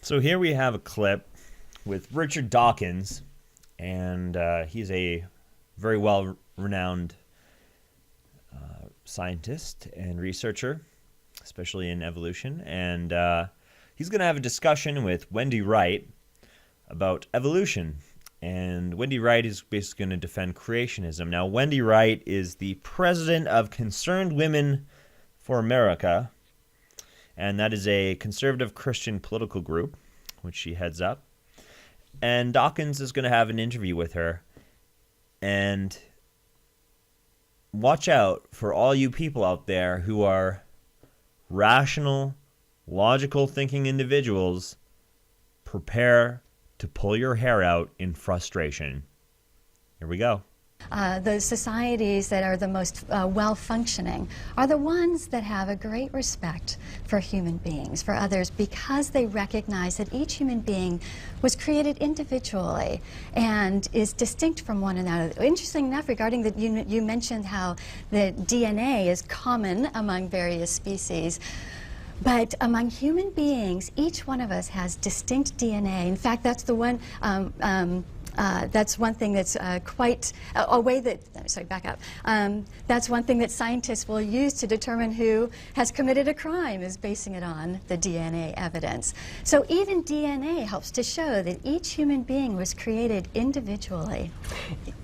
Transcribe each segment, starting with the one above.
So here we have a clip with Richard Dawkins, and he's a very well-renowned scientist and researcher, especially in evolution, and he's going to have a discussion with Wendy Wright about evolution. And Wendy Wright is basically going to defend creationism. Now, Wendy Wright is the president of Concerned Women for America, and that is a conservative Christian political group, which she heads up. And Dawkins is going to have an interview with her. And watch out for all you people out there who are rational, logical thinking individuals. Prepare to pull your hair out in frustration. Here we go. The societies that are the most well-functioning are the ones that have a great respect for human beings, for others, because they recognize that each human being was created individually and is distinct from one another. Interesting enough, regarding that, you mentioned how the DNA is common among various species. But among human beings, each one of us has distinct DNA. In fact, that's the one. That's one thing that's quite a way that. Sorry, back up. That's one thing that scientists will use to determine who has committed a crime, is basing it on the DNA evidence. So even DNA helps to show that each human being was created individually.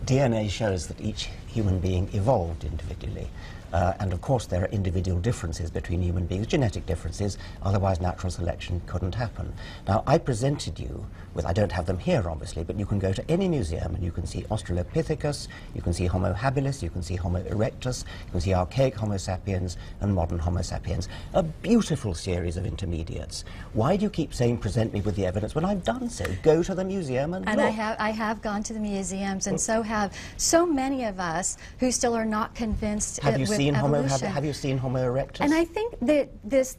DNA shows that each human being evolved individually. And of course there are individual differences between human beings, genetic differences, otherwise natural selection couldn't happen. Now, I presented you with, I don't have them here obviously, but you can go to any museum and you can see Australopithecus, you can see Homo habilis, you can see Homo erectus, you can see archaic Homo sapiens and modern Homo sapiens. A beautiful series of intermediates. Why do you keep saying present me with the evidence when I've done so? Go to the museum and look. I have gone to the museums, and so have so many of us who still are not convinced. Have you seen Homo erectus? And I think that this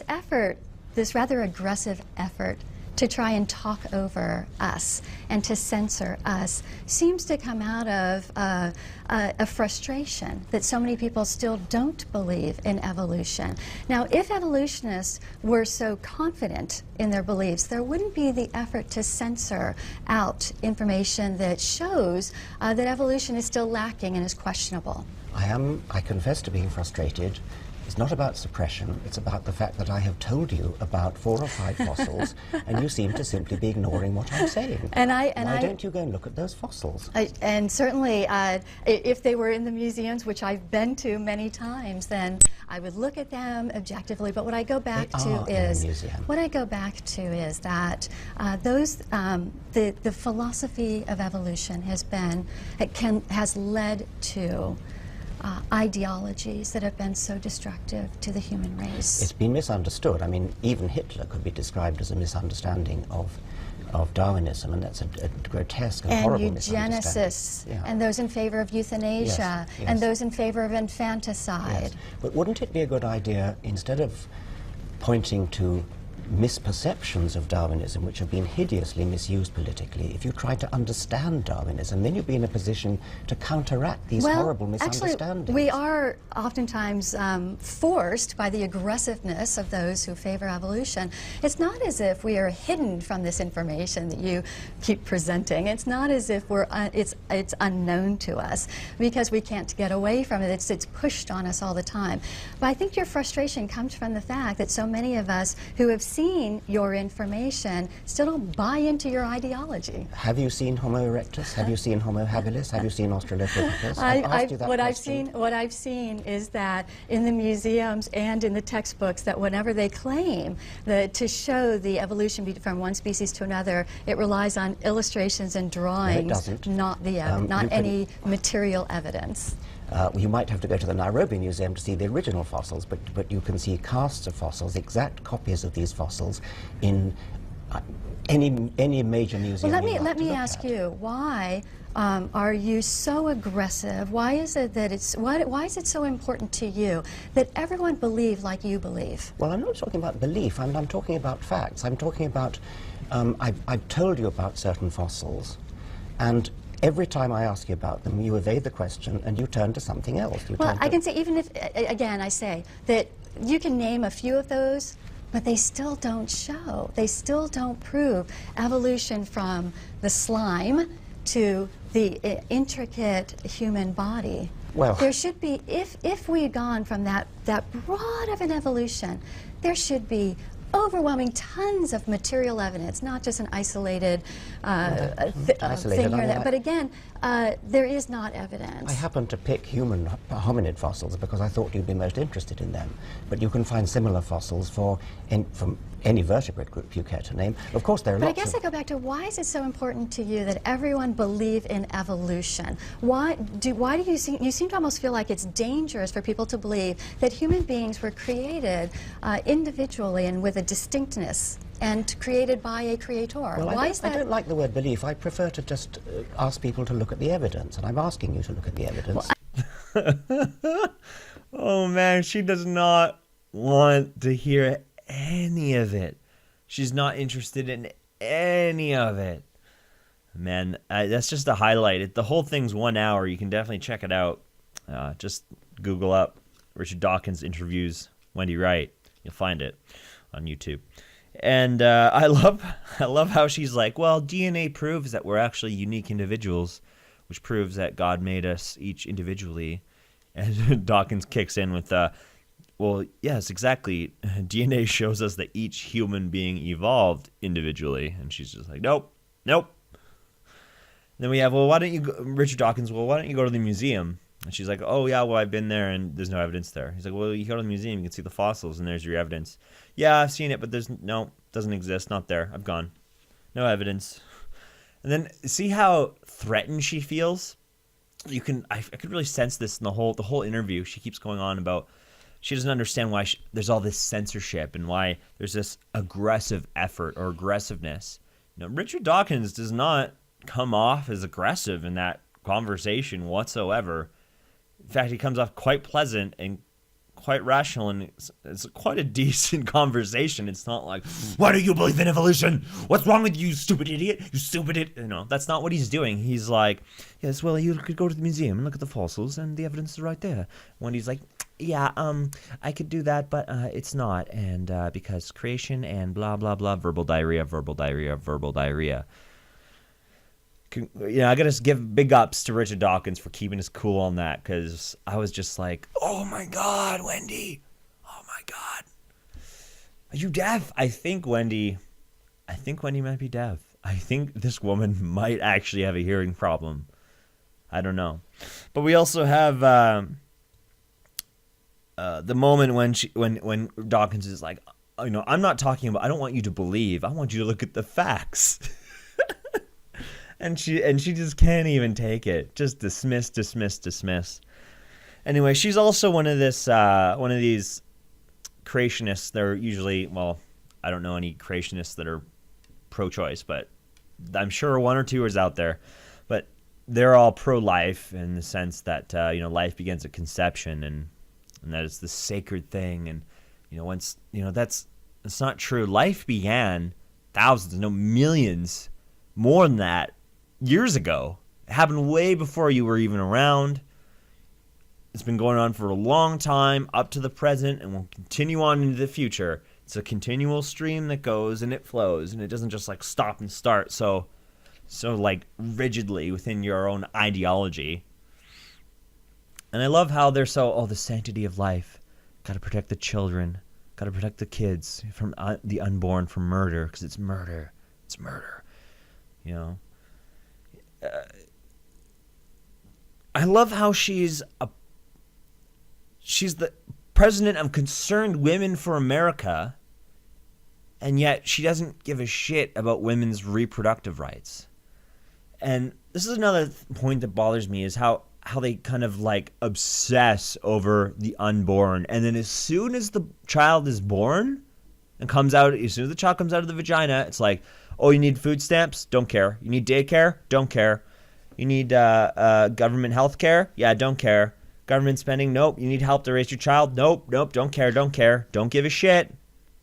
effort, this rather aggressive effort to try and talk over us and to censor us, seems to come out of a frustration that so many people still don't believe in evolution. Now, if evolutionists were so confident in their beliefs, there wouldn't be the effort to censor out information that shows that evolution is still lacking and is questionable. I confess to being frustrated. It's not about suppression, it's about the fact that I have told you about 4 or 5 fossils and you seem to simply be ignoring what I'm saying. Why don't you go and look at those fossils? And certainly, if they were in the museums, which I've been to many times, then I would look at them objectively. But what I go back to is that the philosophy of evolution has led to ideologies that have been so destructive to the human race. It's been misunderstood. I mean, even Hitler could be described as a misunderstanding of Darwinism, and that's a grotesque and horrible misunderstanding. And eugenicists, and those in favor of euthanasia, and those in favor of infanticide. Yes. But wouldn't it be a good idea, instead of pointing to misperceptions of Darwinism, which have been hideously misused politically, if you try to understand Darwinism, then you'd be in a position to counteract these horrible misunderstandings. Actually, we are oftentimes forced by the aggressiveness of those who favor evolution. It's not as if we are hidden from this information that you keep presenting. It's not as if it's unknown to us, because we can't get away from it. It's pushed on us all the time. But I think your frustration comes from the fact that so many of us who have seen your information still don't buy into your ideology. Have you seen Homo erectus? Have you seen Homo habilis? Have you seen Australopithecus? What I've seen is that in the museums and in the textbooks, that whenever they claim to show the evolution from one species to another, it relies on illustrations and drawings, not any material evidence. You might have to go to the Nairobi Museum to see the original fossils, but you can see casts of fossils, exact copies of these fossils, in any major museum. Well, let me ask you, why are you so aggressive? Why is it that why is it so important to you that everyone believe like you believe? Well, I'm not talking about belief. I'm talking about facts. I'm talking about I've told you about certain fossils, and every time I ask you about them, you evade the question and you turn to something else. Well, I can say, even if, again, I say that you can name a few of those, but they still don't show. They still don't prove evolution from the slime to the intricate human body. Well, there should be, if we had gone from that broad of an evolution, there should be overwhelming tons of material evidence, not just an isolated thing here and there. But again, there is not evidence. I happened to pick human hominid fossils because I thought you'd be most interested in them. But you can find similar fossils from any vertebrate group you care to name. Of course, there are But lots I guess I go back to, why is it so important to you that everyone believe in evolution? Why do you seem to almost feel like it's dangerous for people to believe that human beings were created individually and with a distinctness and created by a creator? Well, Why is that? I don't like the word belief. I prefer to just ask people to look at the evidence, and I'm asking you to look at the evidence. Oh man, she does not want to hear any of it. She's not interested in any of it. Man, that's just a highlight. The whole thing's 1 hour. You can definitely check it out. Just Google up Richard Dawkins interviews Wendy Wright. You'll find it on YouTube. And I love how she's like, well, DNA proves that we're actually unique individuals, which proves that God made us each individually. And Dawkins kicks in with, well, yes, exactly. DNA shows us that each human being evolved individually. And she's just like, nope. And then we have, well, why don't you go, Richard Dawkins, well, why don't you go to the museum? And she's like, oh, yeah, well, I've been there and there's no evidence there. He's like, well, you go to the museum, you can see the fossils and there's your evidence. Yeah, I've seen it, but doesn't exist, not there. I've gone. No evidence. And then see how threatened she feels? I could really sense this in the whole interview. She keeps going on about she doesn't understand why there's all this censorship and why there's this aggressive effort or aggressiveness. Richard Dawkins does not come off as aggressive in that conversation whatsoever. In fact, he comes off quite pleasant and quite rational, and it's quite a decent conversation. It's not like, why do you believe in evolution? What's wrong with you, you stupid idiot? You stupid idiot. That's not what he's doing. He's like, yes, well, you could go to the museum and look at the fossils, and the evidence is right there. When he's like, yeah, I could do that, but it's not, and because creation and blah, blah, blah, verbal diarrhea. I gotta give big ups to Richard Dawkins for keeping us cool on that, because I was just like, oh my God, Wendy. Oh my God. Are you deaf? I think Wendy might be deaf. I think this woman might actually have a hearing problem. I don't know. But we also have the moment when Dawkins is like, I'm not talking about, I don't want you to believe. I want you to look at the facts. And she just can't even take it. Just dismiss. Anyway, she's also one of these creationists. They're usually, well, I don't know any creationists that are pro-choice, but I'm sure one or two is out there. But they're all pro-life in the sense that life begins at conception and that it's the sacred thing. And once that's not true. Life began thousands, millions, more than that. Years ago. It happened way before you were even around. It's been going on for a long time, up to the present, and will continue on into the future. It's a continual stream that goes and it flows, and it doesn't just like stop and start so like rigidly within your own ideology. And I love how they're so, the sanctity of life. Got to protect the children. Got to protect the kids from the unborn from murder, because it's murder. It's murder. I love how she's the president of Concerned Women for America, and yet she doesn't give a shit about women's reproductive rights. And this is another point that bothers me, is how they kind of like obsess over the unborn, and then as soon as the child is born and as soon as the child comes out of the vagina, it's like, oh, you need food stamps? Don't care. You need daycare? Don't care. You need government health care? Yeah, don't care. Government spending? Nope. You need help to raise your child? Nope. Don't care. Don't give a shit.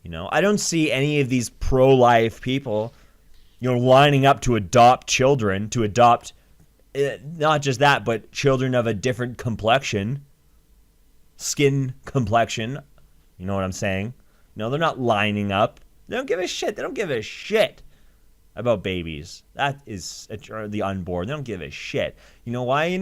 I don't see any of these pro-life people, lining up to adopt children, to adopt, not just that, but children of a different complexion, skin complexion. You know what I'm saying? No, they're not lining up. They don't give a shit. They don't give a shit about babies. That is the unborn. They don't give a shit. You know why?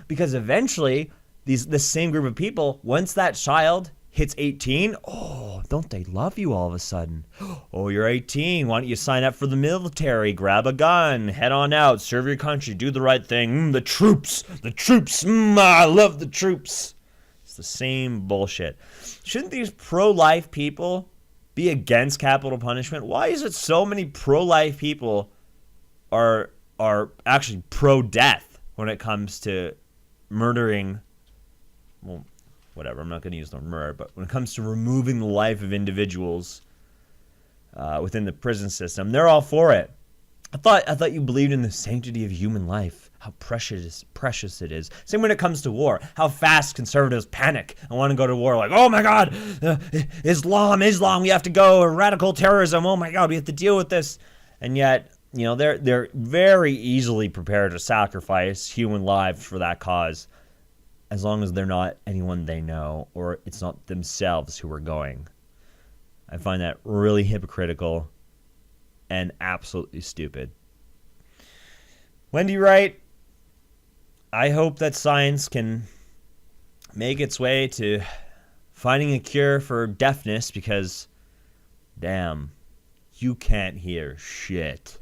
Because eventually the same group of people, once that child hits 18, oh, don't they love you all of a sudden? Oh, you're 18. Why don't you sign up for the military? Grab a gun, head on out, serve your country, do the right thing. The troops. I love the troops. It's the same bullshit. Shouldn't these pro-life people be against capital punishment? Why is it so many pro-life people are actually pro-death when it comes to murdering, well, whatever, I'm not going to use the word murder, but when it comes to removing the life of individuals within the prison system, they're all for it. I thought you believed in the sanctity of human life, how precious it is. Same when it comes to war, how fast conservatives panic and want to go to war, like, oh my God, Islam, we have to go, or radical terrorism, oh my God, we have to deal with this. And yet, they're very easily prepared to sacrifice human lives for that cause, as long as they're not anyone they know, or it's not themselves who are going. I find that really hypocritical and absolutely stupid. Wendy Wright, I hope that science can make its way to finding a cure for deafness, because, damn, you can't hear shit.